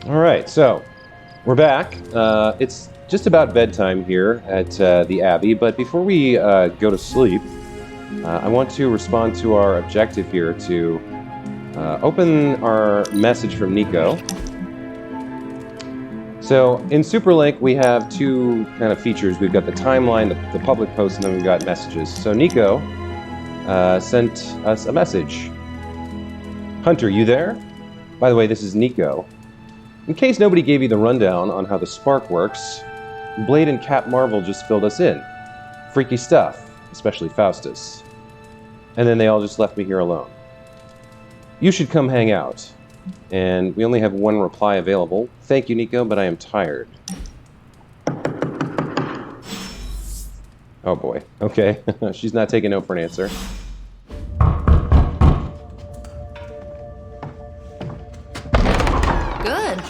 All right, so we're back. It's just about bedtime here at the Abbey, but before we go to sleep, I want to respond to our objective here to open our message from Nico. So in Superlink, we have two kind of features. We've got the timeline, the public post, and then we've got messages. So Nico sent us a message. Hunter, you there? By the way, this is Nico. In case nobody gave you the rundown on how the spark works, Blade and Cap Marvel just filled us in. Freaky stuff, especially Faustus. And then they all just left me here alone. You should come hang out. And we only have one reply available. Thank you, Nico, but I am tired. Oh boy, okay. She's not taking no for an answer. Good.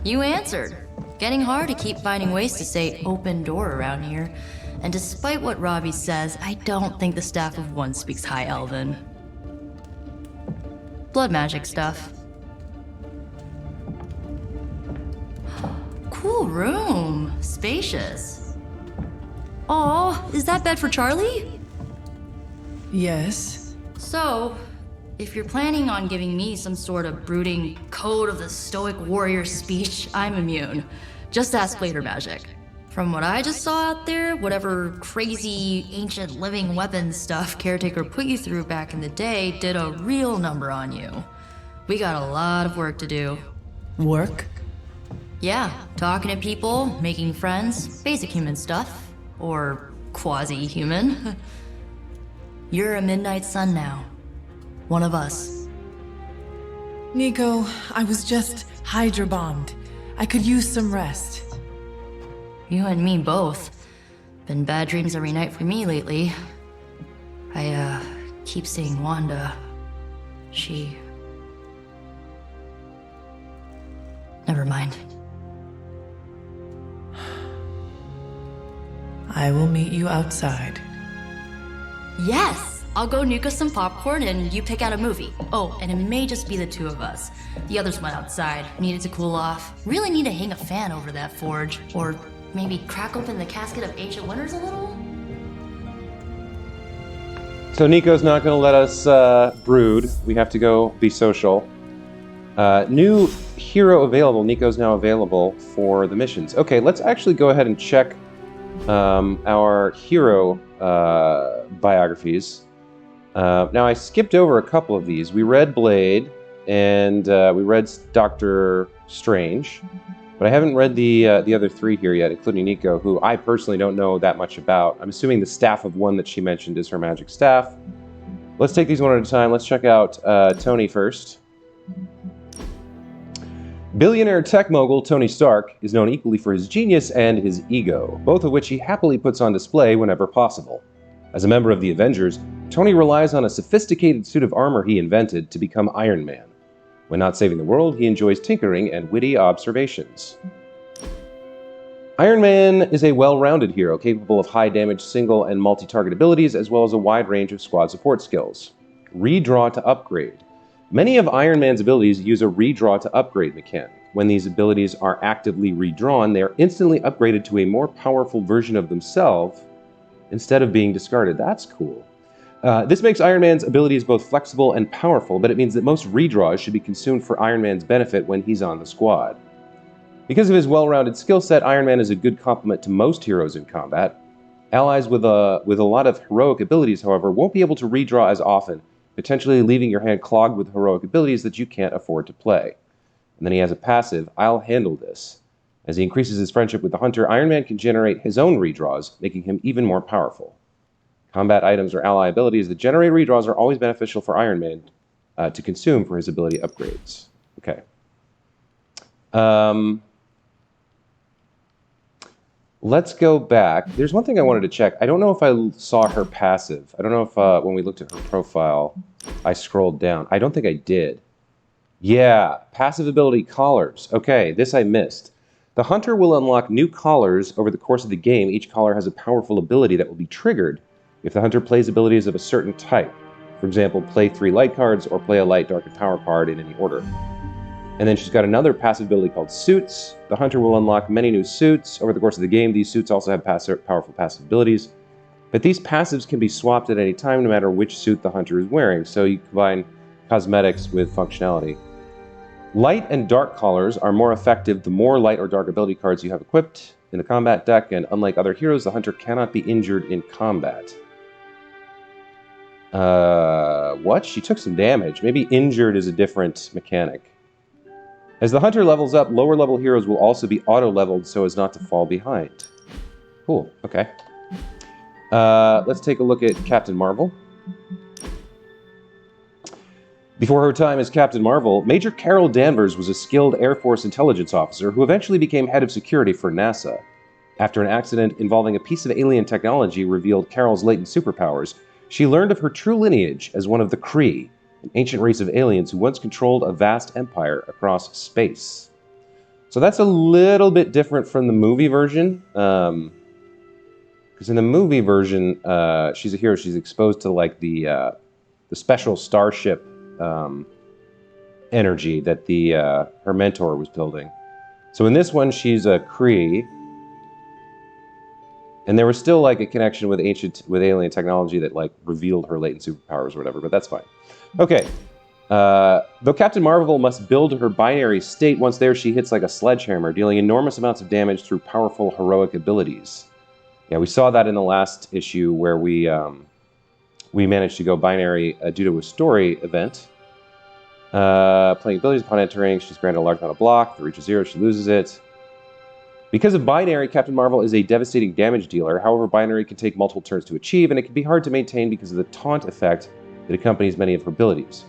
You answered. Getting hard to keep finding ways to say open door around here. And despite what Robbie says, I don't think the staff of one speaks High Elven. Blood magic stuff. Cool room. Spacious. Aw, is that bed for Charlie? Yes. So, if you're planning on giving me some sort of brooding code of the stoic warrior speech, I'm immune. Just ask later magic. From what I just saw out there, whatever crazy ancient living weapon stuff Caretaker put you through back in the day did a real number on you. We got a lot of work to do. Work? Yeah, talking to people, making friends, basic human stuff. Or quasi-human. You're a midnight sun now. One of us. Nico, I was just Hydra bombed. I could use some rest. You and me both. Been bad dreams every night for me lately. I, keep seeing Wanda. She... Never mind. I will meet you outside. Yes! I'll go nuke us some popcorn and you pick out a movie. Oh, and it may just be the two of us. The others went outside, needed to cool off. Really need to hang a fan over that forge. Or maybe crack open the casket of ancient wonders a little? So Nico's not going to let us brood. We have to go be social. New hero available. Nico's now available for the missions. Okay, let's actually go ahead and check our hero biographies. Now, I skipped over a couple of these. We read Blade, and we read Doctor Strange, but I haven't read the other three here yet, including Nico, who I personally don't know that much about. I'm assuming the staff of one that she mentioned is her magic staff. Let's take these one at a time. Let's check out Tony first. Billionaire tech mogul Tony Stark is known equally for his genius and his ego, both of which he happily puts on display whenever possible. As a member of the Avengers, Tony relies on a sophisticated suit of armor he invented to become Iron Man. When not saving the world, he enjoys tinkering and witty observations. Iron Man is a well-rounded hero, capable of high-damage single and multi-target abilities, as well as a wide range of squad support skills. Redraw to upgrade. Many of Iron Man's abilities use a redraw to upgrade mechanic. When these abilities are actively redrawn, they are instantly upgraded to a more powerful version of themselves instead of being discarded. That's cool. This makes Iron Man's abilities both flexible and powerful, but it means that most redraws should be consumed for Iron Man's benefit when he's on the squad. Because of his well-rounded skill set, Iron Man is a good complement to most heroes in combat. Allies with a lot of heroic abilities, however, won't be able to redraw as often, potentially leaving your hand clogged with heroic abilities that you can't afford to play. And then he has a passive, I'll handle this. As he increases his friendship with the Hunter, Iron Man can generate his own redraws, making him even more powerful. Combat items or ally abilities that generate redraws are always beneficial for Iron Man to consume for his ability upgrades. Okay. Let's go back. There's one thing I wanted to check. I don't know if I saw her passive. I don't know if when we looked at her profile, I scrolled down. I don't think I did. Yeah, passive ability collars. Okay, this I missed. The Hunter will unlock new collars over the course of the game. Each collar has a powerful ability that will be triggered if the Hunter plays abilities of a certain type. For example, play 3 light cards or play a light, dark, and power card in any order. And then she's got another passive ability called Suits. The hunter will unlock many new suits over the course of the game. These suits also have powerful passive abilities. But these passives can be swapped at any time, no matter which suit the hunter is wearing. So you combine cosmetics with functionality. Light and dark colors are more effective the more light or dark ability cards you have equipped in the combat deck, and unlike other heroes, the hunter cannot be injured in combat. What? She took some damage. Maybe injured is a different mechanic. As the hunter levels up, lower level heroes will also be auto-leveled so as not to fall behind. Cool, okay. Let's take a look at Captain Marvel. Before her time as Captain Marvel, Major Carol Danvers was a skilled Air Force intelligence officer who eventually became head of security for NASA. After an accident involving a piece of alien technology revealed Carol's latent superpowers, she learned of her true lineage as one of the Kree, an ancient race of aliens who once controlled a vast empire across space. So that's a little bit different from the movie version. Because in the movie version, she's a hero. She's exposed to like the special starship energy that her mentor was building. So in this one, she's a Kree, and there was still like a connection with alien technology that like revealed her latent superpowers or whatever. But that's fine. Okay. Though Captain Marvel must build her binary state, once there she hits like a sledgehammer, dealing enormous amounts of damage through powerful heroic abilities. Yeah, we saw that in the last issue where we managed to go binary due to a story event. Playing abilities upon entering, she's granted a large amount of block. If it reaches 0, she loses it. Because of binary, Captain Marvel is a devastating damage dealer. However, binary can take multiple turns to achieve, and it can be hard to maintain because of the taunt effect that accompanies many of her abilities.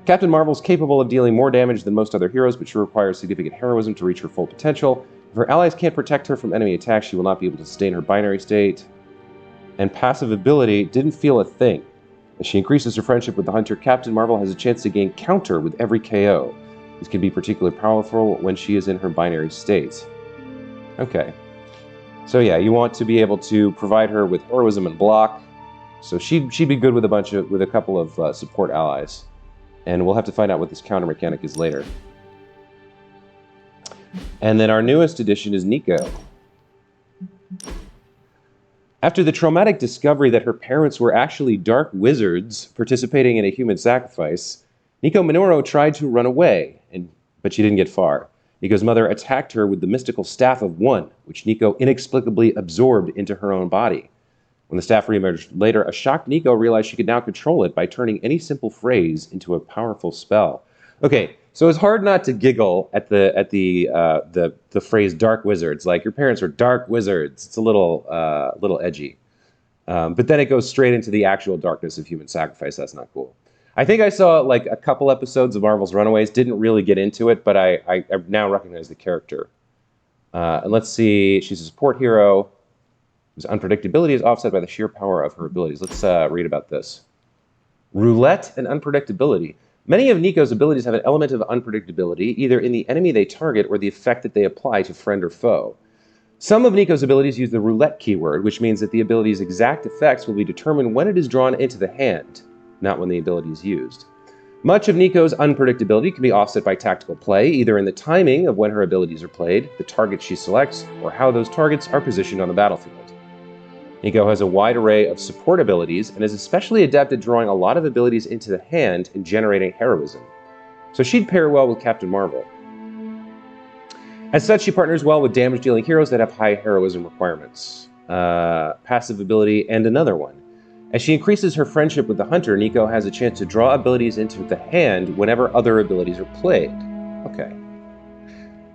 Captain Marvel is capable of dealing more damage than most other heroes, but she requires significant heroism to reach her full potential. If her allies can't protect her from enemy attacks, she will not be able to sustain her binary state. And passive ability didn't feel a thing. As she increases her friendship with the hunter, Captain Marvel has a chance to gain counter with every KO. This can be particularly powerful when she is in her binary state. Okay. So yeah, you want to be able to provide her with heroism and block. So she'd be good with a couple of support allies. And we'll have to find out what this counter mechanic is later. And then our newest addition is Nico. After the traumatic discovery that her parents were actually dark wizards participating in a human sacrifice, Nico Minoru tried to run away, but she didn't get far. Nico's mother attacked her with the mystical Staff of One, which Nico inexplicably absorbed into her own body. When the staff reemerged later, a shocked Nico realized she could now control it by turning any simple phrase into a powerful spell. Okay, so it's hard not to giggle at the phrase "dark wizards." Like, your parents are dark wizards. It's a little edgy, but then it goes straight into the actual darkness of human sacrifice. That's not cool. I think I saw like a couple episodes of Marvel's Runaways. Didn't really get into it, but I now recognize the character. And let's see, she's a support hero whose unpredictability is offset by the sheer power of her abilities. Let's read about this. Roulette and unpredictability. Many of Nico's abilities have an element of unpredictability, either in the enemy they target or the effect that they apply to friend or foe. Some of Nico's abilities use the roulette keyword, which means that the ability's exact effects will be determined when it is drawn into the hand, not when the ability is used. Much of Nico's unpredictability can be offset by tactical play, either in the timing of when her abilities are played, the targets she selects, or how those targets are positioned on the battlefield. Nico has a wide array of support abilities and is especially adept at drawing a lot of abilities into the hand and generating heroism. So she'd pair well with Captain Marvel. As such, she partners well with damage-dealing heroes that have high heroism requirements. Passive ability and another one. As she increases her friendship with the hunter, Nico has a chance to draw abilities into the hand whenever other abilities are played. Okay.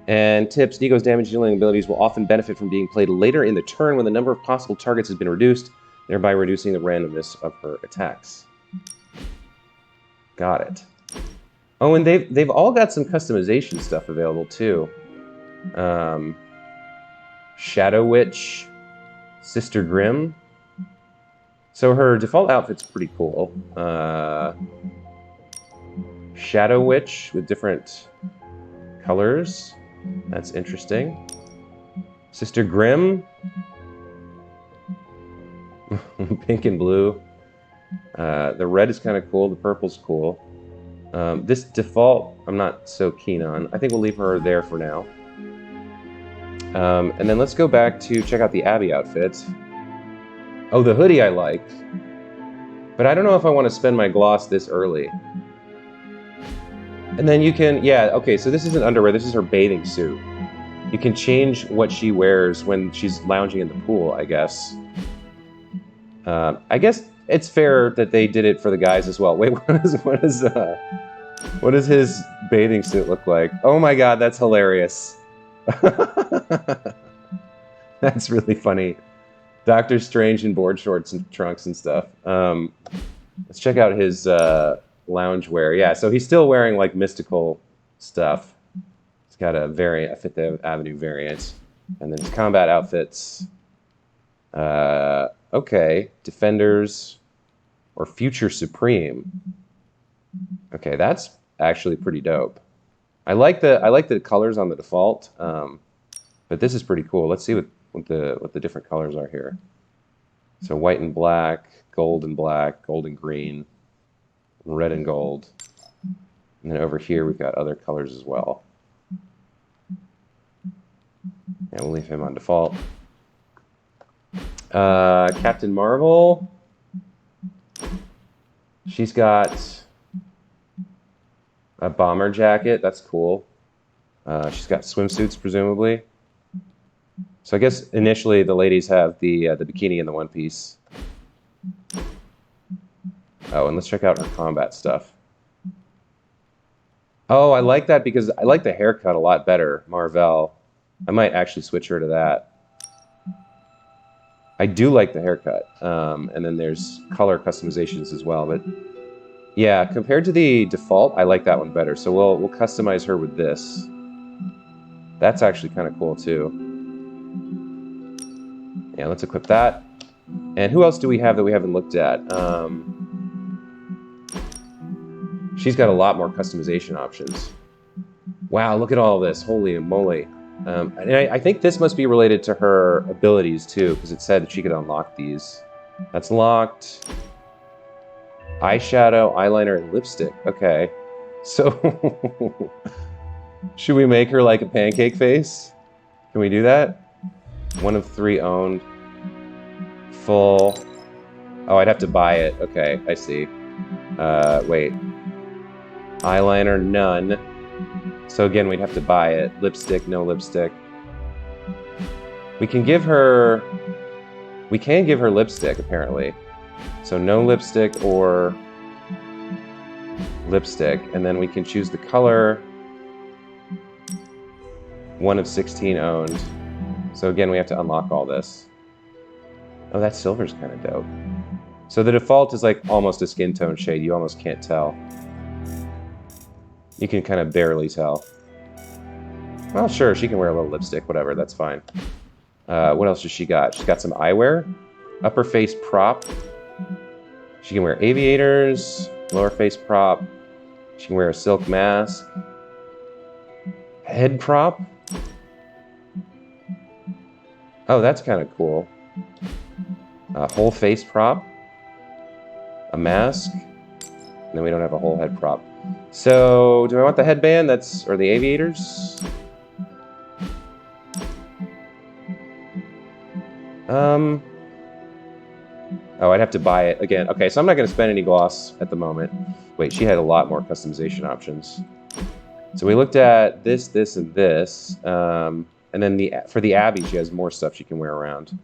And tips, Nico's damage-dealing abilities will often benefit from being played later in the turn when the number of possible targets has been reduced, thereby reducing the randomness of her attacks. Got it. Oh, and they've all got some customization stuff available too. Shadow Witch, Sister Grimm. So her default outfit's pretty cool. Shadow Witch with different colors. That's interesting. Sister Grimm. Pink and blue. The red is kind of cool. The purple's cool. This default, I'm not so keen on. I think we'll leave her there for now. And then let's go back to check out the Abby outfit. Oh, the hoodie I like. But I don't know if I want to spend my gloss this early. And then you can, yeah, okay, so this isn't underwear, this is her bathing suit. You can change what she wears when she's lounging in the pool, I guess. I guess it's fair that they did it for the guys as well. Wait, what does his bathing suit look like? Oh my god, that's hilarious. That's really funny. Doctor Strange in board shorts and trunks and stuff. Let's check out his loungewear. Yeah, so he's still wearing like mystical stuff. He's got a Fifth Avenue variant. And then his combat outfits. Okay, Defenders or Future Supreme. Okay, that's actually pretty dope. I like the colors on the default, but this is pretty cool. Let's see what the different colors are here. So white and black, gold and black, gold and green, red and gold. And then over here we've got other colors as well. Yeah, we'll leave him on default. Captain Marvel. She's got a bomber jacket. That's cool. She's got swimsuits, presumably. So I guess initially the ladies have the bikini and the one piece. Oh, and let's check out her combat stuff. Oh, I like that because I like the haircut a lot better, Marvel. I might actually switch her to that. I do like the haircut. And then there's color customizations as well. But yeah, compared to the default, I like that one better. So we'll customize her with this. That's actually kind of cool too. Yeah, let's equip that. And who else do we have that we haven't looked at? She's got a lot more customization options. Wow, look at all this. Holy moly. And I think this must be related to her abilities too, because it said that she could unlock these. That's locked. Eyeshadow, eyeliner, and lipstick. Okay. So, should we make her like a pancake face? Can we do that? 1 of 3 owned. Full. Oh, I'd have to buy it. Okay, I see. Wait. Eyeliner, none. So again, we'd have to buy it. Lipstick, no lipstick. We can give her lipstick, apparently. So no lipstick or lipstick. And then we can choose the color. 1 of 16 owned. So again, we have to unlock all this. Oh, that silver's kind of dope. So the default is like almost a skin tone shade. You almost can't tell. You can kind of barely tell. Well, sure, she can wear a little lipstick, whatever, that's fine. What else does she got? She's got some eyewear. Upper face prop. She can wear aviators. Lower face prop. She can wear a silk mask. Head prop. Oh, that's kind of cool. Whole face prop. A mask. And then we don't have a whole head prop. So, do I want the headband? Or the aviators? Oh, I'd have to buy it again. Okay, so I'm not going to spend any gloss at the moment. Wait, she had a lot more customization options. So we looked at this, this, and this. And then for the Abby, she has more stuff she can wear around.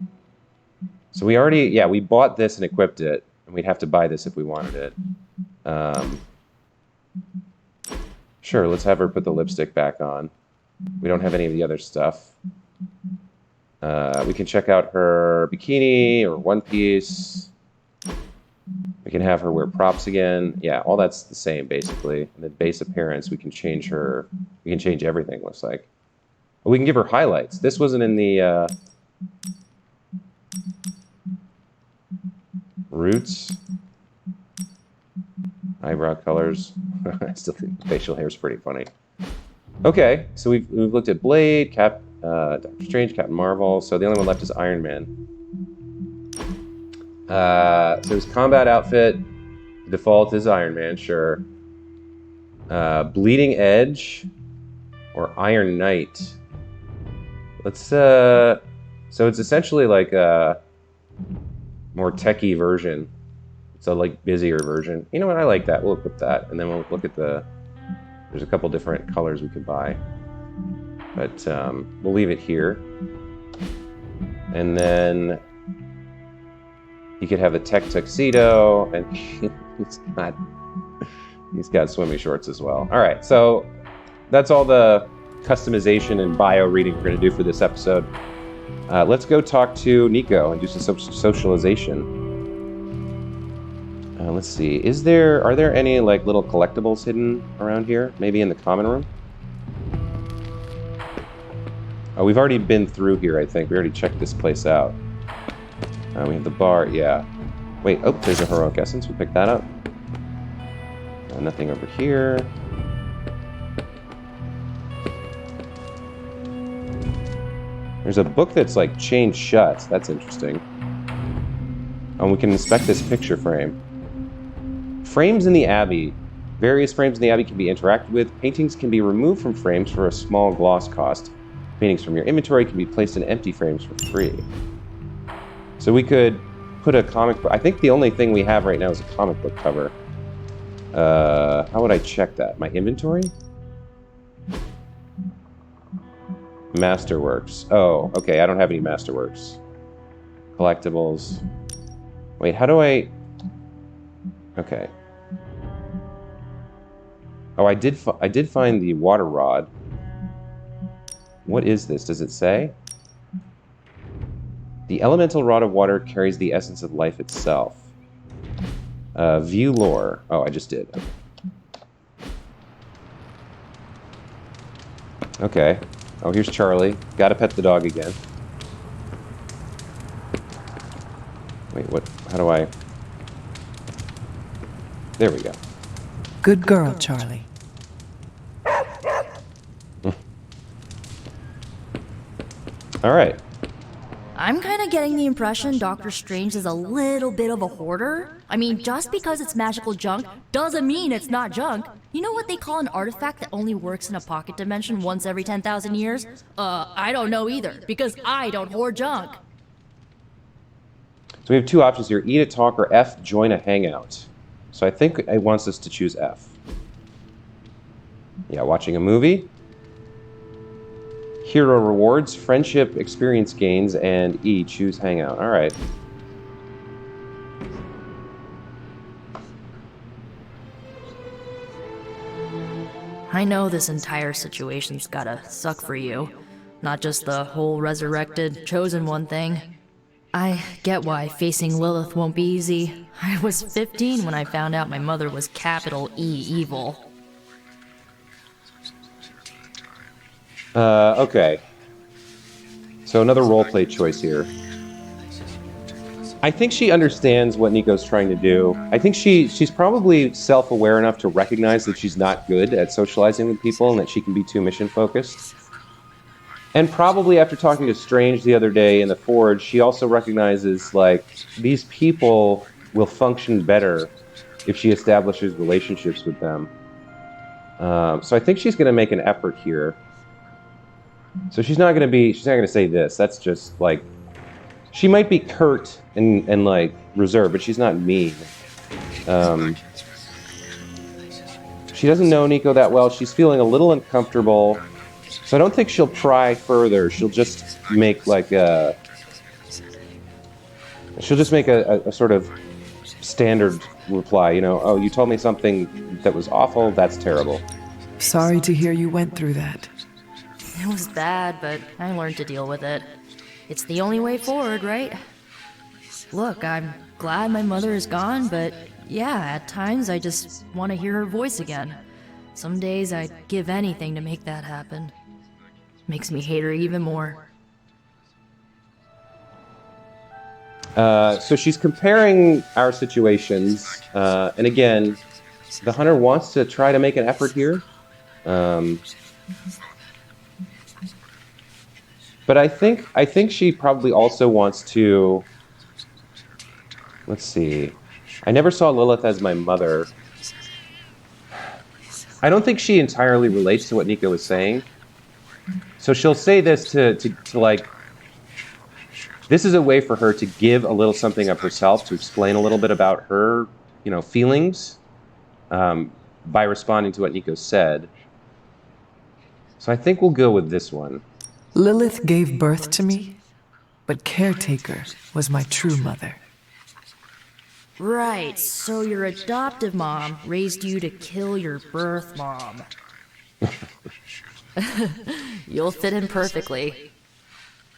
So we bought this and equipped it. And we'd have to buy this if we wanted it. Sure, let's have her put the lipstick back on. We don't have any of the other stuff. We can check out her bikini or one piece. We can have her wear props again. Yeah, all that's the same, basically. And the base appearance, we can change her. We can change everything, looks like. We can give her highlights. This wasn't in the roots. Eyebrow colors. I still think the facial hair is pretty funny. Okay, so we've looked at Blade, Doctor Strange, Captain Marvel. So the only one left is Iron Man. So his combat outfit, the default is Iron Man, sure. Bleeding Edge or Iron Knight. Let's, so it's essentially like a more techie version. It's a like busier version. You know what, I like that. We'll equip that, and then we'll look at there's a couple different colors we could buy. But we'll leave it here. And then he could have a tech tuxedo, and he's got swimming shorts as well. All right, so that's all the customization and bio reading we're going to do for this episode. Let's go talk to Nico and do some socialization. Let's see. Are there any like little collectibles hidden around here? Maybe in the common room? Oh, we've already been through here, I think. We already checked this place out. We have the bar, yeah. Wait, oh, there's a heroic essence. We'll pick that up. Nothing over here. There's a book that's like chained shut. That's interesting. And we can inspect this picture frame. Frames in the Abbey. Various frames in the Abbey can be interacted with. Paintings can be removed from frames for a small gloss cost. Paintings from your inventory can be placed in empty frames for free. So we could put a comic book. I think the only thing we have right now is a comic book cover. How would I check that? My inventory? Masterworks. Oh, okay, I don't have any Masterworks. Collectibles. Wait, how do I... Okay. Oh, I did find the water rod. What is this? Does it say? The elemental rod of water carries the essence of life itself. View lore. Oh, I just did. Okay. Oh, here's Charlie. Gotta pet the dog again. Wait, what? How do I... There we go. Good girl, Charlie. All right. I'm kind of getting the impression Doctor Strange is a little bit of a hoarder. I mean, just because it's magical junk doesn't mean it's not junk. You know what they call an artifact that only works in a pocket dimension once every 10,000 years? I don't know either, because I don't hoard junk. So we have two options here. Eat a talk or F, join a hangout. So I think it wants us to choose F. Yeah, watching a movie. Hero rewards, friendship, experience gains, and E, choose hangout. All right. I know this entire situation's gotta suck for you. Not just the whole resurrected, chosen one thing. I get why facing Lilith won't be easy. I was 15 when I found out my mother was capital E evil. Okay. So another roleplay choice here. I think she understands what Nico's trying to do. I think she's probably self-aware enough to recognize that she's not good at socializing with people and that she can be too mission-focused. And probably after talking to Strange the other day in the Forge, she also recognizes, like, these people will function better if she establishes relationships with them. So I think she's going to make an effort here. So she's not going to say this. That's just, like, she might be curt and like, reserved, but she's not mean. She doesn't know Nico that well. She's feeling a little uncomfortable. So I don't think she'll pry further. She'll just make like a sort of standard reply, you know, oh, you told me something that was awful, that's terrible. Sorry to hear you went through that. It was bad, but I learned to deal with it. It's the only way forward, right? Look, I'm glad my mother is gone, but yeah, at times I just want to hear her voice again. Some days I'd give anything to make that happen. Makes me hate her even more. So she's comparing our situations, and again, the hunter wants to try to make an effort here. But I think she probably also wants to, let's see, I never saw Lilith as my mother. I don't think she entirely relates to what Nico is saying. So she'll say this to like, this is a way for her to give a little something of herself, to explain a little bit about her, feelings, by responding to what Nico said. So I think we'll go with this one. Lilith gave birth to me, but Caretaker was my true mother. Right, so your adoptive mom raised you to kill your birth mom. You'll fit in perfectly.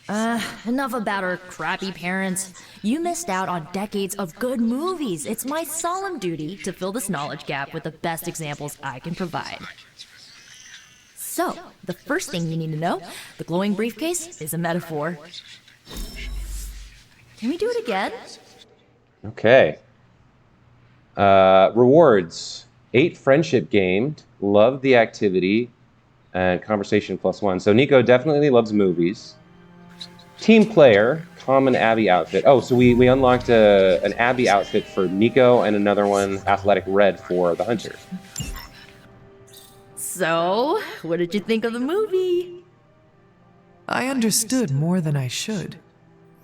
Enough about our crappy parents. You missed out on decades of good movies. It's my solemn duty to fill this knowledge gap with the best examples I can provide. So, the first thing you need to know, the glowing briefcase is a metaphor. Can we do it again? Okay. Rewards. 8 friendship gained, love the activity, and conversation +1. So Nico definitely loves movies. Team player, common Abby outfit. Oh, so we unlocked an Abby outfit for Nico and another one, athletic red, for the hunter. So, what did you think of the movie? I understood more than I should.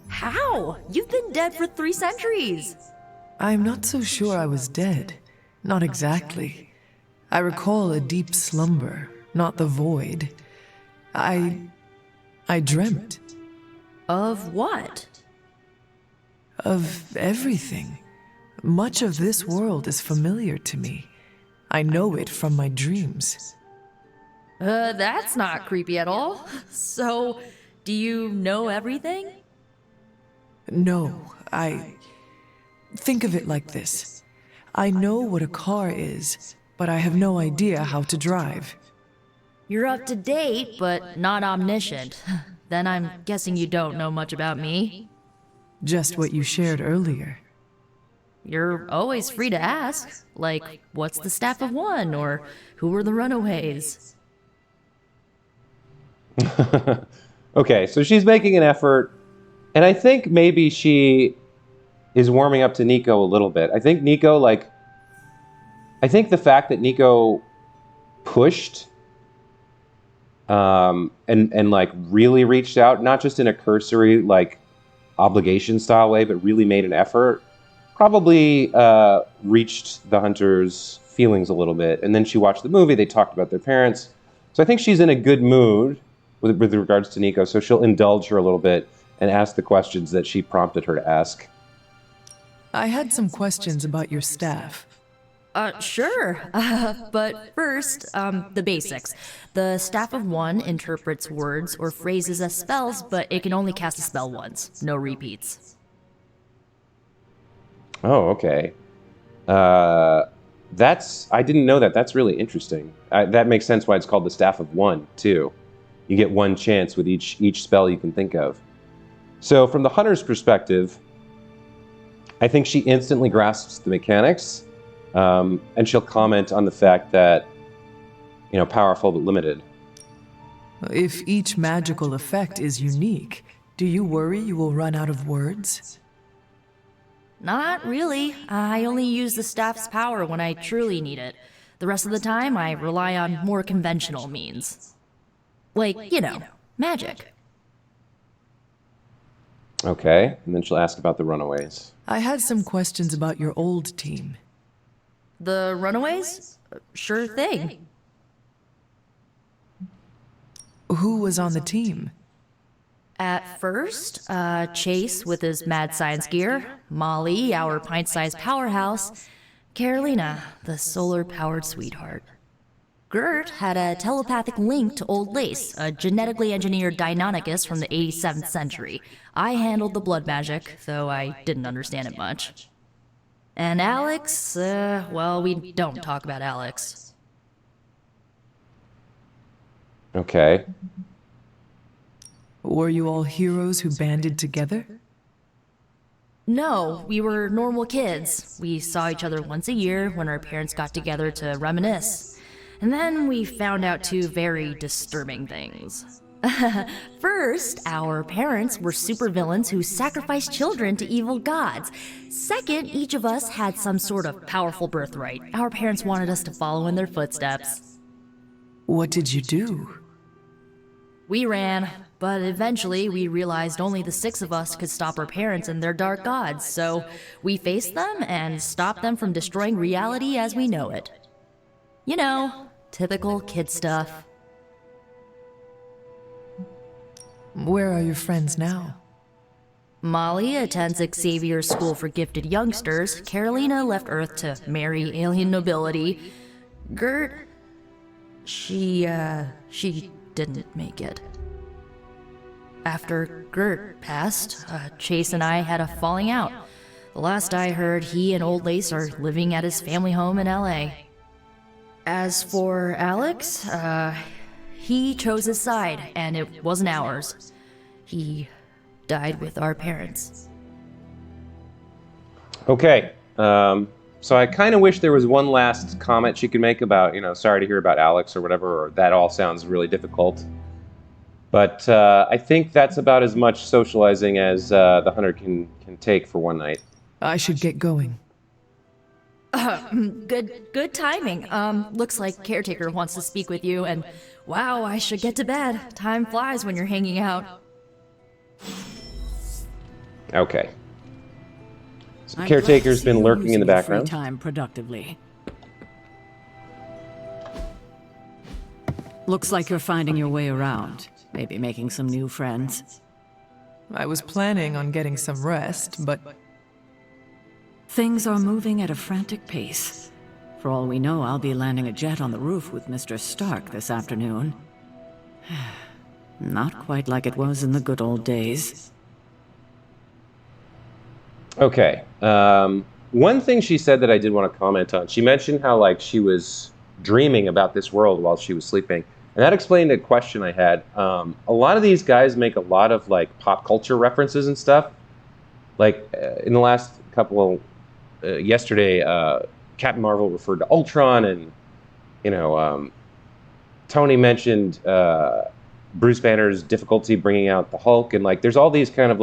How? You've been dead for 3 centuries. I'm not so sure I was dead. Not exactly. I recall a deep slumber, not the void. I dreamt. Of what? Of everything. Much of this world is familiar to me. I know it from my dreams. That's not creepy at all. So, do you know everything? No, Think of it like this. I know what a car is, but I have no idea how to drive. You're up to date, but not omniscient. Then I'm guessing you don't know much about me. Just what you shared earlier. You're always free to ask. Like, what's the staff of one? Or who were the runaways? Okay, so she's making an effort, and I think maybe she is warming up to Nico a little bit. I think the fact that Nico pushed and like really reached out, not just in a cursory like obligation style way, but really made an effort, probably reached the hunter's feelings a little bit. And then she watched the movie, they talked about their parents. So I think she's in a good mood with regards to Nico, so she'll indulge her a little bit and ask the questions that she prompted her to ask. I had some questions about your staff. Sure. But first, the basics. The staff of one interprets words or phrases as spells, but it can only cast a spell once. No repeats. Oh, okay. I didn't know that. That's really interesting. That makes sense why it's called the Staff of One, too. You get one chance with each spell you can think of. So from the hunter's perspective, I think she instantly grasps the mechanics, and she'll comment on the fact that, powerful but limited. If each magical effect is unique, do you worry you will run out of words? Not really. I only use the staff's power when I truly need it. The rest of the time, I rely on more conventional means. Like, magic. Okay, and then she'll ask about the runaways. I had some questions about your old team. The runaways? Sure thing. Who was on the team? At first, Chase with his mad science gear, Molly, our pint-sized powerhouse, Carolina, the solar-powered sweetheart. Gert had a telepathic link to Old Lace, a genetically engineered Deinonychus from the 87th century. I handled the blood magic, though I didn't understand it much. And Alex, we don't talk about Alex. Okay. Were you all heroes who banded together? No, we were normal kids. We saw each other once a year when our parents got together to reminisce. And then we found out 2 very disturbing things. First, our parents were supervillains who sacrificed children to evil gods. Second, each of us had some sort of powerful birthright. Our parents wanted us to follow in their footsteps. What did you do? We ran, but eventually we realized only the 6 of us could stop our parents and their dark gods, so we faced them and stopped them from destroying reality as we know it. You know, typical kid stuff. Where are your friends now? Molly attends Xavier's School for Gifted Youngsters. Carolina left Earth to marry alien nobility. Gert... She didn't make it. After Gert passed, Chase and I had a falling out. The last I heard, he and Old Lace are living at his family home in LA. As for Alex, he chose his side, and it wasn't ours. He died with our parents. Okay, so I kind of wish there was one last comment she could make about, sorry to hear about Alex or whatever, or that all sounds really difficult. But I think that's about as much socializing as the hunter can take for one night. I should get going. Good timing. Looks like Caretaker wants to speak with you, and wow, I should get to bed. Time flies when you're hanging out. Okay. So Caretaker's been lurking in the background. Free time productively. Looks like you're finding your way around. Maybe making some new friends. I was planning on getting some rest, but... Things are moving at a frantic pace. For all we know, I'll be landing a jet on the roof with Mr. Stark this afternoon. Not quite like it was in the good old days. Okay. One thing she said that I did want to comment on, she mentioned how, she was dreaming about this world while she was sleeping. And that explained a question I had. A lot of these guys make a lot of, pop culture references and stuff. In the last couple of... yesterday, Captain Marvel referred to Ultron, and, Tony mentioned Bruce Banner's difficulty bringing out the Hulk, and, there's all these kind of,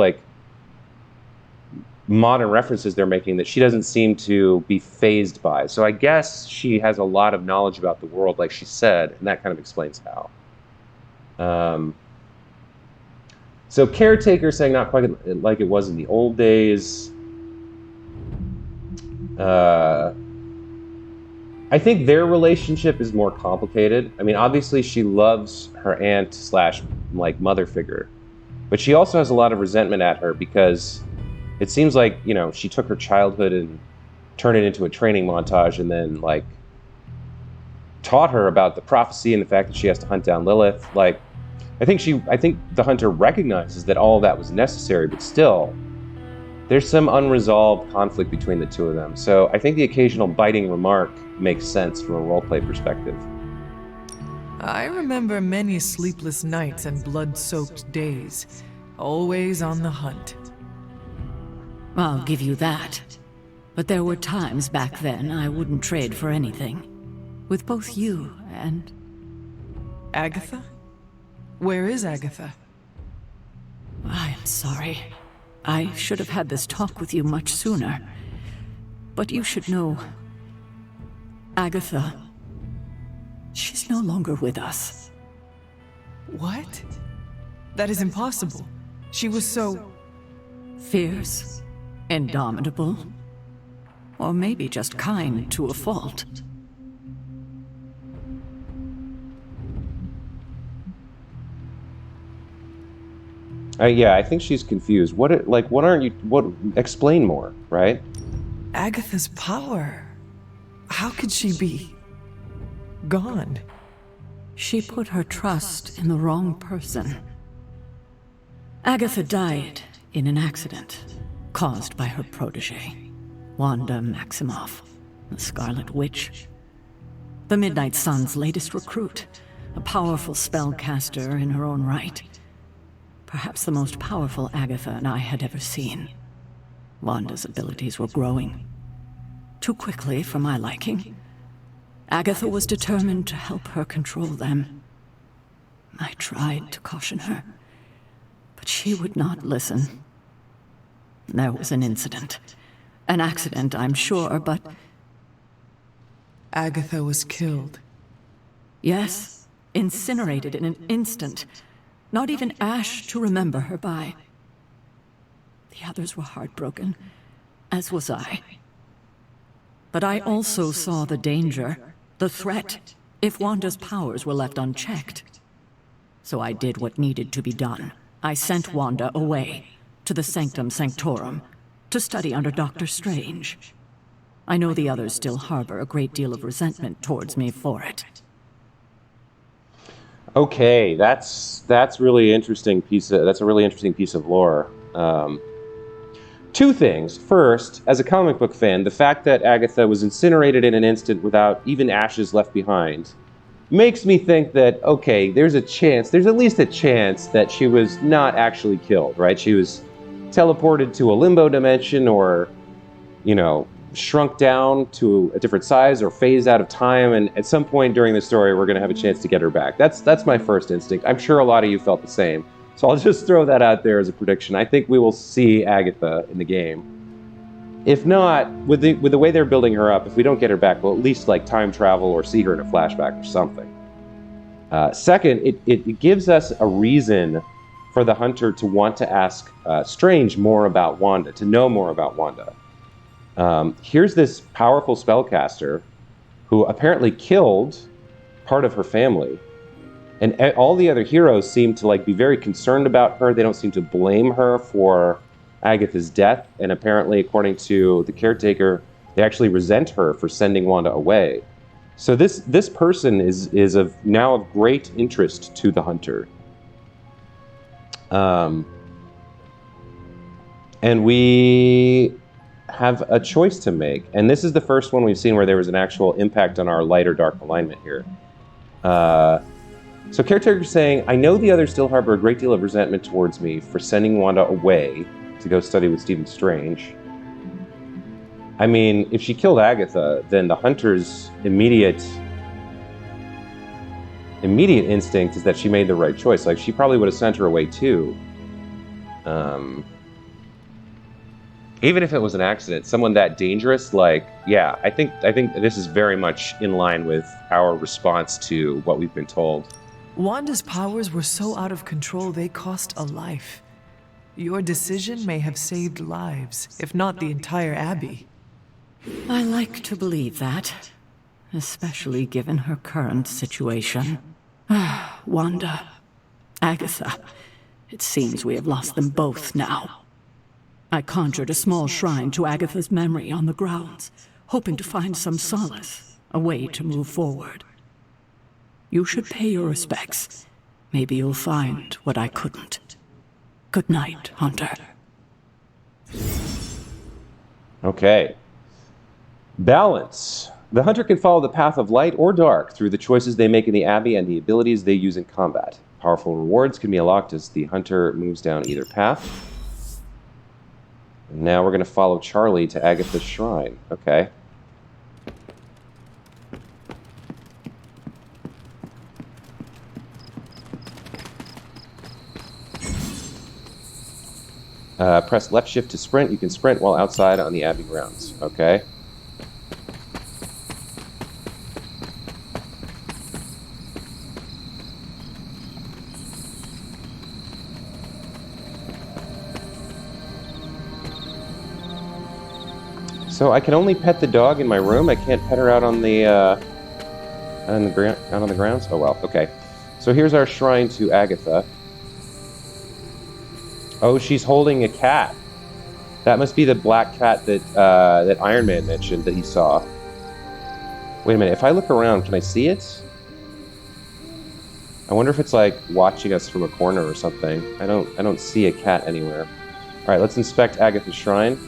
modern references they're making that she doesn't seem to be fazed by. So I guess she has a lot of knowledge about the world, like she said, and that kind of explains how. So Caretaker saying not quite like it was in the old days. I think their relationship is more complicated. I mean, obviously she loves her aunt / mother figure, but she also has a lot of resentment at her because it seems like, she took her childhood and turned it into a training montage and then, taught her about the prophecy and the fact that she has to hunt down Lilith. I think the hunter recognizes that all of that was necessary, but still, there's some unresolved conflict between the two of them. So I think the occasional biting remark makes sense from a roleplay perspective. I remember many sleepless nights and blood-soaked days, always on the hunt. I'll give you that. But there were times back then I wouldn't trade for anything. With both you and... Agatha? Where is Agatha? I'm sorry. I should have had this talk with you much sooner. But you should know... Agatha... She's no longer with us. What? That is impossible. She was so... Fierce, indomitable, or maybe just kind to a fault. Yeah, I think she's confused. What aren't you... explain more, right? Agatha's power. How could she be... gone? She put her trust in the wrong person. Agatha died in an accident caused by her protege, Wanda Maximoff, the Scarlet Witch. The Midnight Sun's latest recruit, a powerful spellcaster in her own right. Perhaps the most powerful Agatha and I had ever seen. Wanda's abilities were growing. Too quickly for my liking. Agatha was determined to help her control them. I tried to caution her, but she would not listen. There was an incident. An accident, I'm sure, but... Agatha was killed. Yes, incinerated in an instant. Not even ash to remember her by. The others were heartbroken, as was I. But I also saw the danger, the threat, if Wanda's powers were left unchecked. So I did what needed to be done. I sent Wanda away, to the Sanctum Sanctorum, to study under Dr. Strange. I know the others still harbor a great deal of resentment towards me for it. Okay, that's really interesting that's a really interesting piece of lore. Two things. First, as a comic book fan, the fact that Agatha was incinerated in an instant without even ashes left behind makes me think that, okay, there's at least a chance that she was not actually killed, right? She was teleported to a limbo dimension, or, shrunk down to a different size, or phased out of time, and at some point during the story we're going to have a chance to get her back. That's my first instinct. I'm sure a lot of you felt the same. So I'll just throw that out there as a prediction. I think we will see Agatha in the game. If not, with the way they're building her up, if we don't get her back, we'll at least time travel or see her in a flashback or something. Second, it gives us a reason for the Hunter to want to ask Strange more about Wanda, to know more about Wanda. Here's this powerful spellcaster who apparently killed part of her family. And all the other heroes seem to be very concerned about her. They don't seem to blame her for Agatha's death. And apparently, according to the Caretaker, they actually resent her for sending Wanda away. So this person is now of great interest to the Hunter. And we have a choice to make. And this is the first one we've seen where there was an actual impact on our light or dark alignment here. So Caretaker is saying, I know the others still harbor a great deal of resentment towards me for sending Wanda away to go study with Stephen Strange. I mean, if she killed Agatha, then the Hunter's immediate instinct is that she made the right choice. She probably would have sent her away too. Even if it was an accident, someone that dangerous, yeah, I think this is very much in line with our response to what we've been told. Wanda's powers were so out of control they cost a life. Your decision may have saved lives, if not the entire Abbey. I like to believe that, especially given her current situation. Wanda, Agatha, it seems we have lost them both now. I conjured a small shrine to Agatha's memory on the grounds, hoping to find some solace, a way to move forward. You should pay your respects. Maybe you'll find what I couldn't. Good night, Hunter. Okay. Balance. The Hunter can follow the path of light or dark through the choices they make in the Abbey and the abilities they use in combat. Powerful rewards can be unlocked as the Hunter moves down either path. And now we're going to follow Charlie to Agatha's shrine. Okay. Press left shift to sprint. You can sprint while outside on the Abbey grounds. Okay. So I can only pet the dog in my room. I can't pet her out on the grounds. Oh well. Okay. So here's our shrine to Agatha. Oh, she's holding a cat. That must be the black cat that Iron Man mentioned that he saw. Wait a minute. If I look around, can I see it? I wonder if it's watching us from a corner or something. I don't see a cat anywhere. All right, let's inspect Agatha's shrine.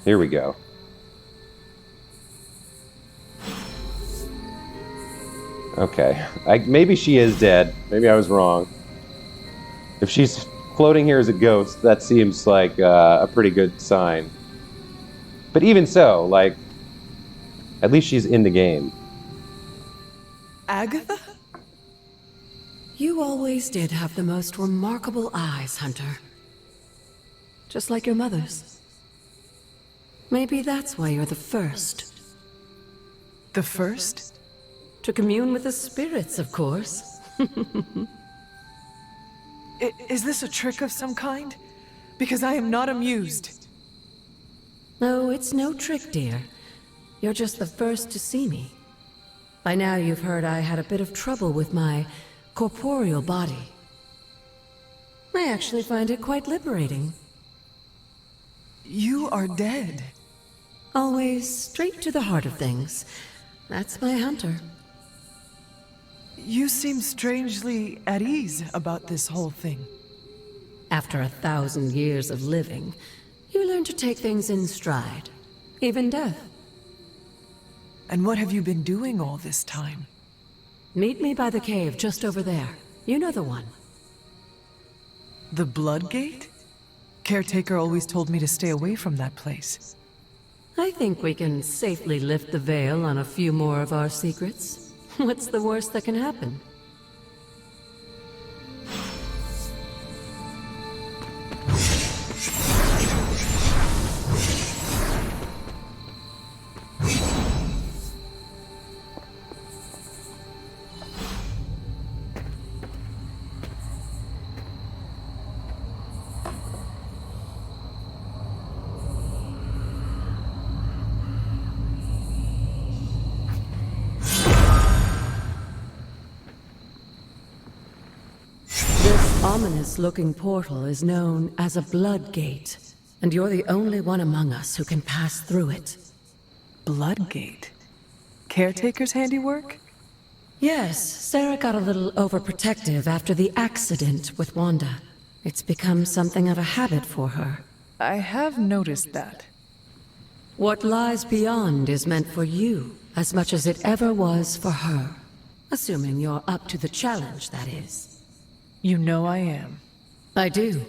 Here we go. Okay. Maybe she is dead. Maybe I was wrong. If she's floating here as a ghost, that seems like a pretty good sign. But even so, like, at least she's in the game. Agatha? You always did have the most remarkable eyes, Hunter. Just like your mother's. Maybe that's why you're the first. The first? To commune with the spirits, of course. Is this a trick of some kind? Because I am not amused. No, it's no trick, dear. You're just the first to see me. By now you've heard I had a bit of trouble with my corporeal body. I actually find it quite liberating. You are dead. Always straight to the heart of things. That's my Hunter. You seem strangely at ease about this whole thing. After 1,000 years of living, you learn to take things in stride. Even death. And what have you been doing all this time? Meet me by the cave just over there. You know the one. The Blood Gate? Caretaker always told me to stay away from that place. I think we can safely lift the veil on a few more of our secrets. What's the worst that can happen? Ominous-looking portal is known as a Blood Gate, and you're the only one among us who can pass through it. Blood Gate? Caretaker's handiwork? Yes, Sarah got a little overprotective after the accident with Wanda. It's become something of a habit for her. I have noticed that. What lies beyond is meant for you as much as it ever was for her. Assuming you're up to the challenge, that is. You know I am. I do.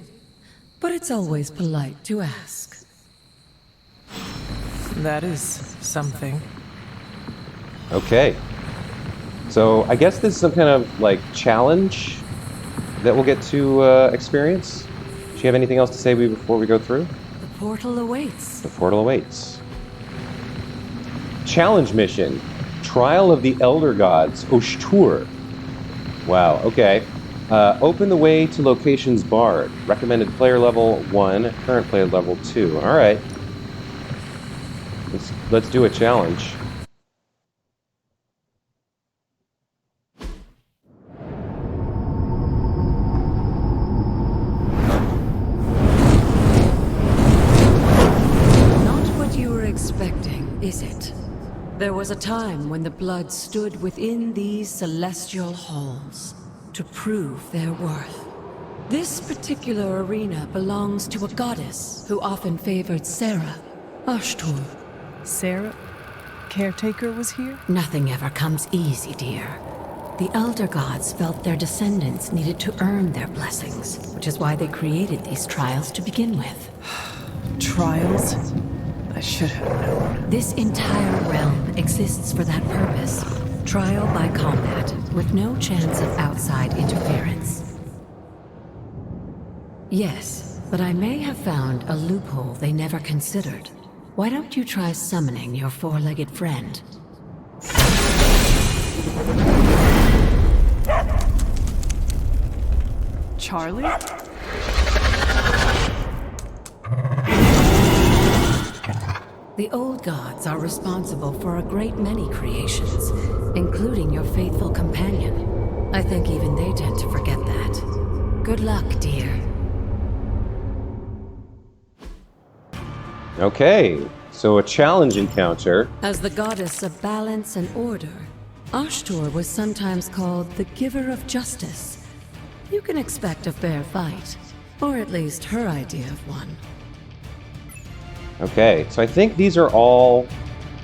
But it's always polite to ask. That is something. Okay. So I guess this is some kind of, like, challenge that we'll get to experience. Do you have anything else to say before we go through? The portal awaits. The portal awaits. Challenge mission. Trial of the Elder Gods, Oshtur. Wow, okay. Open the way to locations barred. Recommended player level 1, current player level 2. Alright. Let's do a challenge. Not what you were expecting, is it? There was a time when the blood stood within these celestial halls to prove their worth. This particular arena belongs to a goddess who often favored Sarah, Ashtur. Sarah? Caretaker was here? Nothing ever comes easy, dear. The Elder Gods felt their descendants needed to earn their blessings, which is why they created these trials to begin with. Trials? I should have known. This entire realm exists for that purpose. Trial by combat, with no chance of outside interference. Yes, but I may have found a loophole they never considered. Why don't you try summoning your four-legged friend? Charlie? The old gods are responsible for a great many creations, including your faithful companion. I think even they tend to forget that. Good luck, dear. Okay, so a challenge encounter. As the goddess of balance and order, Ashtur was sometimes called the giver of justice. You can expect a fair fight, or at least her idea of one. Okay, so I think these are all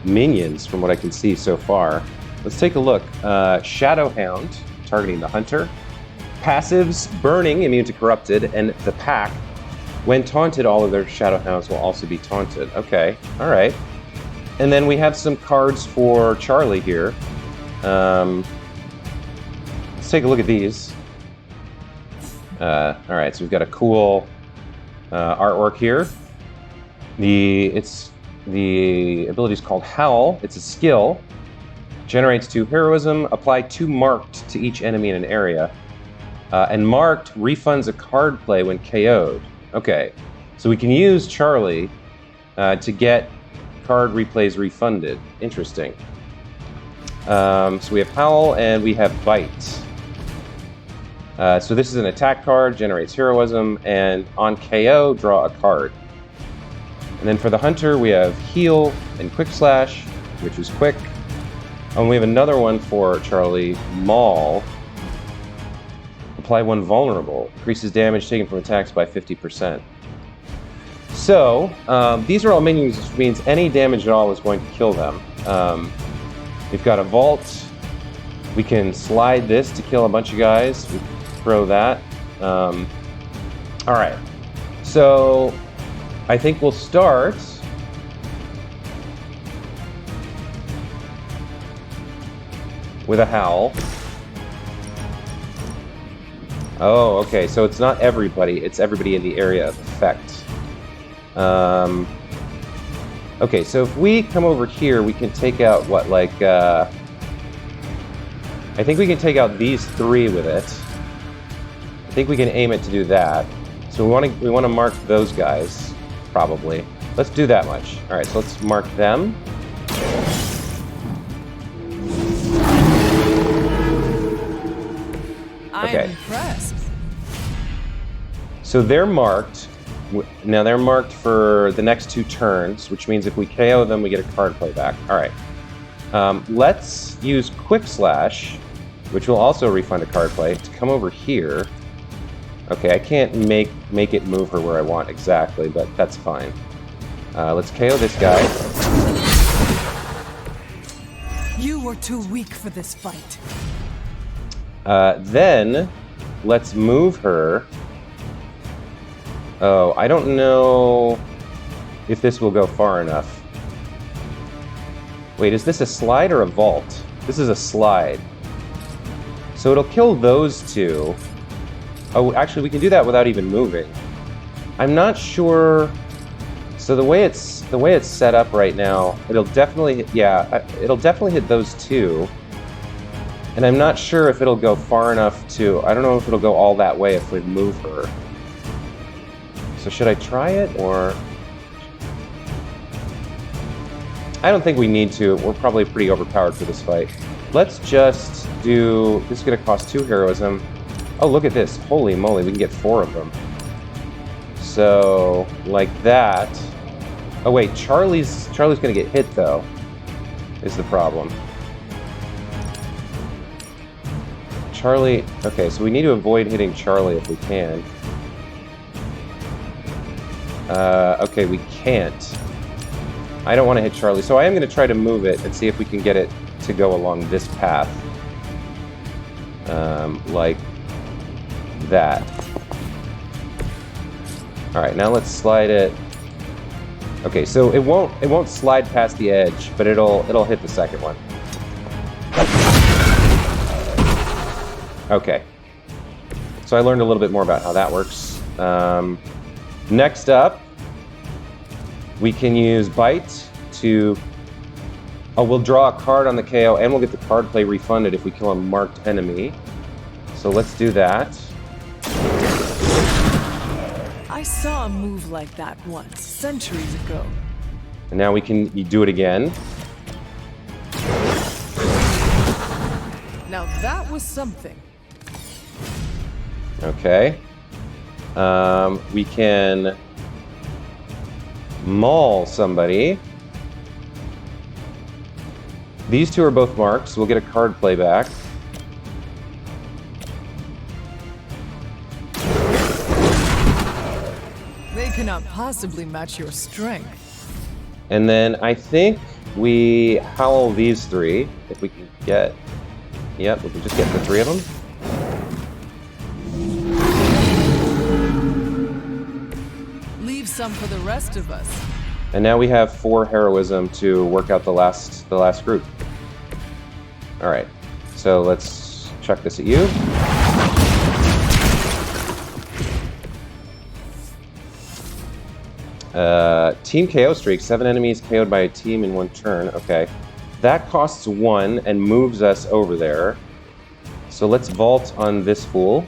minions from what I can see so far. Let's take a look. Shadowhound, targeting the hunter. Passives, Burning, immune to Corrupted, and the Pack. When taunted, all of their Shadow Hounds will also be taunted. Okay, alright. And then we have some cards for Charlie here. Let's take a look at these. Alright, so we've got a cool artwork here. The ability is called Howl. It's a skill. Generates 2 heroism. Apply 2 marked to each enemy in an area. And marked refunds a card play when KO'd. Okay, so we can use Charlie to get card replays refunded. Interesting. So we have Howl and we have Bite. So this is an attack card, generates heroism, and on KO, draw a card. And then for the Hunter, we have Heal and Quick Slash, which is quick. And we have another one for Charlie, Maul. Apply 1 vulnerable. Increases damage taken from attacks by 50%. So, these are all minions, which means any damage at all is going to kill them. We've got a Vault. We can slide this to kill a bunch of guys. We can throw that. Alright. So, I think we'll start with a Howl. Oh, okay, so it's not everybody, it's everybody in the area of effect. Okay, so if we come over here, we can take out, what, like, I think we can take out these 3 with it. I think we can aim it to do that. So we want to mark those guys, probably. Let's do that much. Alright, so let's mark them. I'm impressed. So they're marked. Now they're marked for the next 2 turns, which means if we KO them, we get a card play back. Alright. Let's use Quick Slash, which will also refund a card play, to come over here. Okay, I can't make it move her where I want exactly, but that's fine. Let's KO this guy. You were too weak for this fight. Then, let's move her. Oh, I don't know if this will go far enough. Wait, is this a slide or a vault? This is a slide. So it'll kill those 2. Oh, actually, we can do that without even moving. I'm not sure. So the way it's set up right now, it'll definitely hit those 2. And I'm not sure if it'll go far enough to... I don't know if it'll go all that way if we move her. So should I try it, or... I don't think we need to. We're probably pretty overpowered for this fight. Let's just do... This is going to cost 2 heroism. Oh, look at this. Holy moly, we can get 4 of them. So, like that. Oh wait, Charlie's going to get hit, though, is the problem. Charlie... Okay, so we need to avoid hitting Charlie if we can. Okay, we can't. I don't want to hit Charlie, so I am going to try to move it and see if we can get it to go along this path. Like that. Alright, now let's slide it. Okay, so it won't slide past the edge, but it'll hit the second one. Okay. So I learned a little bit more about how that works. Next up, we can use Bite to... Oh, we'll draw a card on the KO, and we'll get the card play refunded if we kill a marked enemy. So let's do that. I saw a move like that once, centuries ago. And now we can do it again. Now that was something. Okay. We can maul somebody. These 2 are both marked, so we'll get a card play back. They cannot possibly match your strength. And then I think we howl these 3, if we can get... Yep, we can just get the 3 of them. some for the rest of us. And now we have 4 heroism to work out the last group. All right, so let's chuck this at you. Team KO streak, 7 enemies KO'd by a team in 1 turn. Okay, that costs 1 and moves us over there. So let's vault on this fool.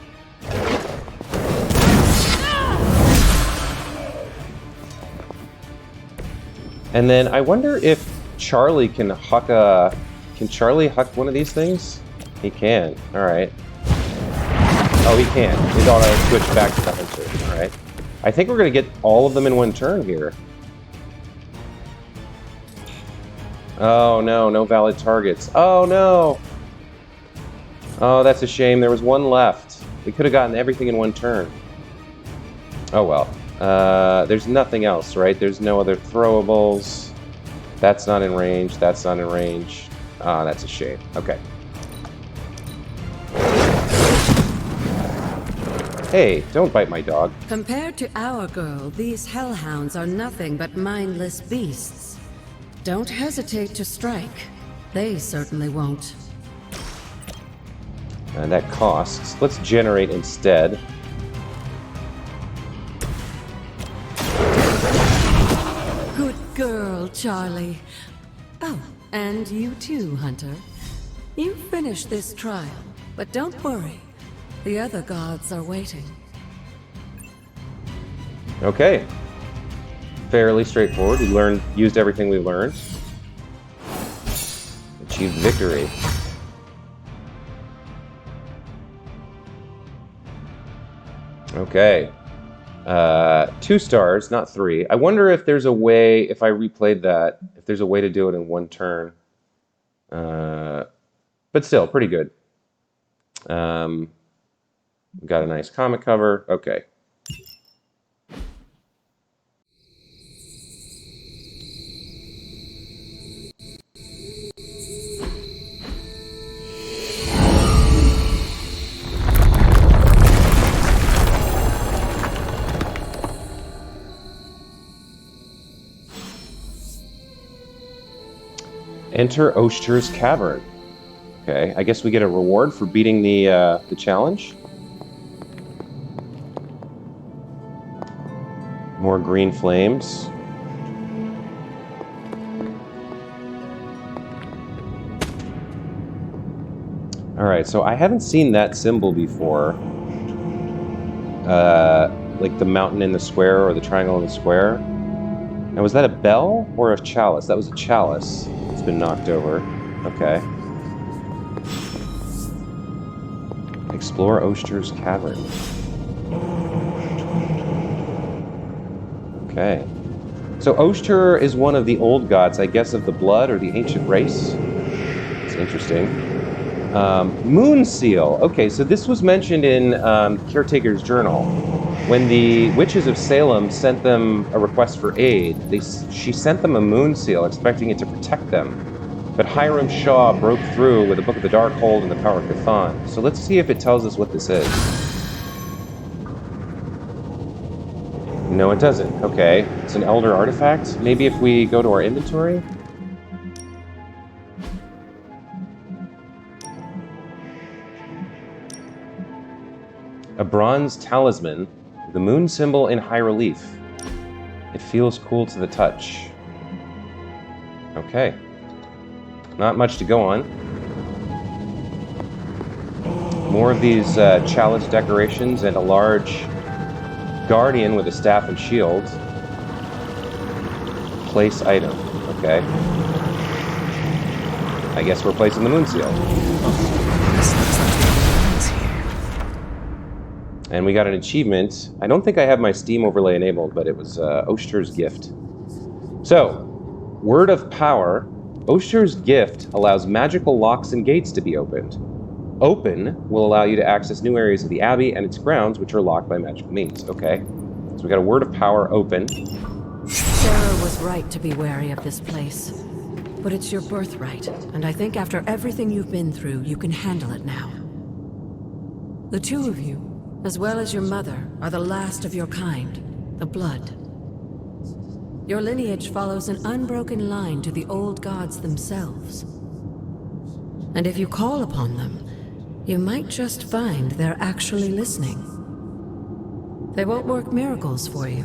And then I wonder if Charlie can huck a... Can Charlie huck one of these things? He can. All right. Oh, he can. He's auto switch back to the hunter. All right. I think we're going to get all of them in 1 turn here. Oh, no. No valid targets. Oh, no. Oh, that's a shame. There was 1 left. We could have gotten everything in 1 turn. Oh, well. There's nothing else, right? There's no other throwables. That's not in range. That's not in range. Ah, that's a shame. Okay. Hey, don't bite my dog. Compared to our girl, these hellhounds are nothing but mindless beasts. Don't hesitate to strike. They certainly won't. And that costs. Let's generate instead. Good girl, Charlie. Oh, and you too, Hunter. You finished this trial, but don't worry. The other gods are waiting. Okay. Fairly straightforward. We used everything we learned. Achieved victory. Okay. 2 stars, not 3. I wonder if there's a way, if I replayed that, if there's a way to do it in 1 turn. But still, pretty good. Got a nice comic cover. Okay. Enter Oster's Cavern. Okay, I guess we get a reward for beating the challenge. More green flames. All right, so I haven't seen that symbol before. Like the mountain in the square or the triangle in the square. Now, was that a bell or a chalice? That was a chalice. It's been knocked over. Okay. Explore Oster's Cavern. Okay. So Oster is one of the old gods, I guess, of the blood or the ancient race. It's interesting. Moon Seal. Okay, so this was mentioned in Caretaker's journal. When the witches of Salem sent them a request for aid, she sent them a moon seal, expecting it to protect them. But Hiram Shaw broke through with the Book of the Darkhold and the Power of Cthon. So let's see if it tells us what this is. No, it doesn't. Okay, it's an Elder artifact. Maybe if we go to our inventory? A bronze talisman, the moon symbol in high relief. It feels cool to the touch. Okay. Not much to go on. More of these chalice decorations and a large guardian with a staff and shield. Place item. Okay. I guess we're placing the moon seal. This looks like the here. And we got an achievement. I don't think I have my Steam overlay enabled, but it was Oster's Gift. So, Word of Power. Oster's Gift allows magical locks and gates to be opened. Open will allow you to access new areas of the Abbey and its grounds, which are locked by magical means. Okay. So we got a Word of Power open. Sarah was right to be wary of this place. But it's your birthright, and I think after everything you've been through, you can handle it now. The 2 of you, as well as your mother, are the last of your kind, the Blood. Your lineage follows an unbroken line to the old gods themselves. And if you call upon them, you might just find they're actually listening. They won't work miracles for you,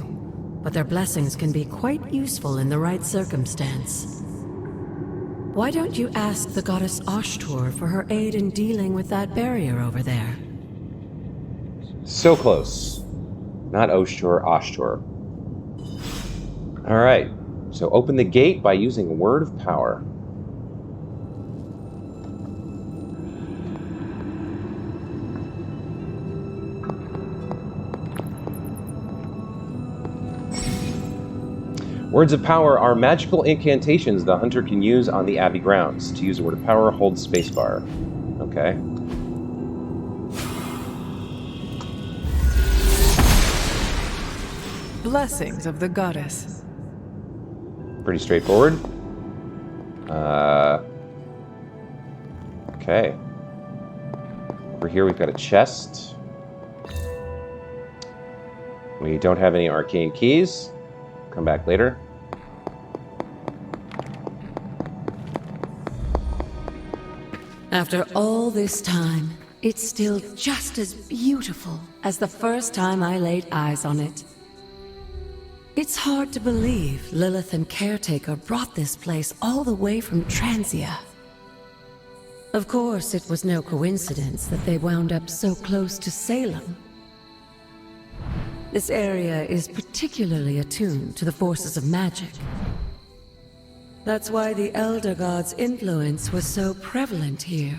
but their blessings can be quite useful in the right circumstance. Why don't you ask the goddess Ashtur for her aid in dealing with that barrier over there? So close. Not Oshtur, Ashtur. All right. So open the gate by using a word of power. Words of power are magical incantations the hunter can use on the Abbey grounds. To use a word of power, hold spacebar. Okay. Blessings of the goddess. Pretty straightforward. Okay. Over here we've got a chest. We don't have any arcane keys. Come back later. After all this time, it's still just as beautiful as the first time I laid eyes on it. It's hard to believe Lilith and Caretaker brought this place all the way from Transia. Of course, it was no coincidence that they wound up so close to Salem. This area is particularly attuned to the forces of magic. That's why the Elder God's influence was so prevalent here.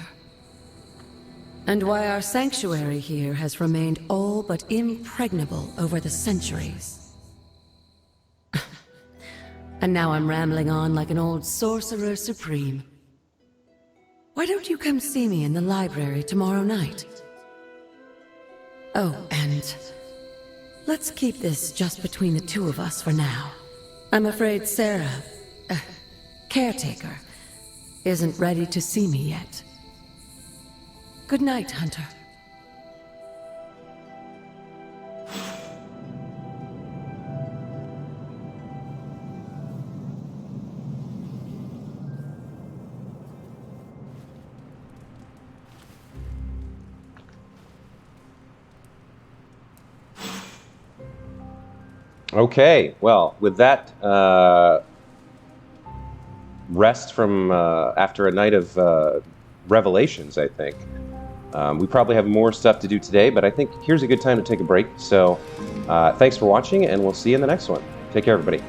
And why our sanctuary here has remained all but impregnable over the centuries. And now I'm rambling on like an old sorcerer supreme. Why don't you come see me in the library tomorrow night? Oh, and let's keep this just between the two of us for now. I'm afraid Sarah, Caretaker, isn't ready to see me yet. Good night, Hunter. Okay, well, with that rest from after a night of revelations, I think. We probably have more stuff to do today, but I think here's a good time to take a break. So thanks for watching, and we'll see you in the next one. Take care, everybody.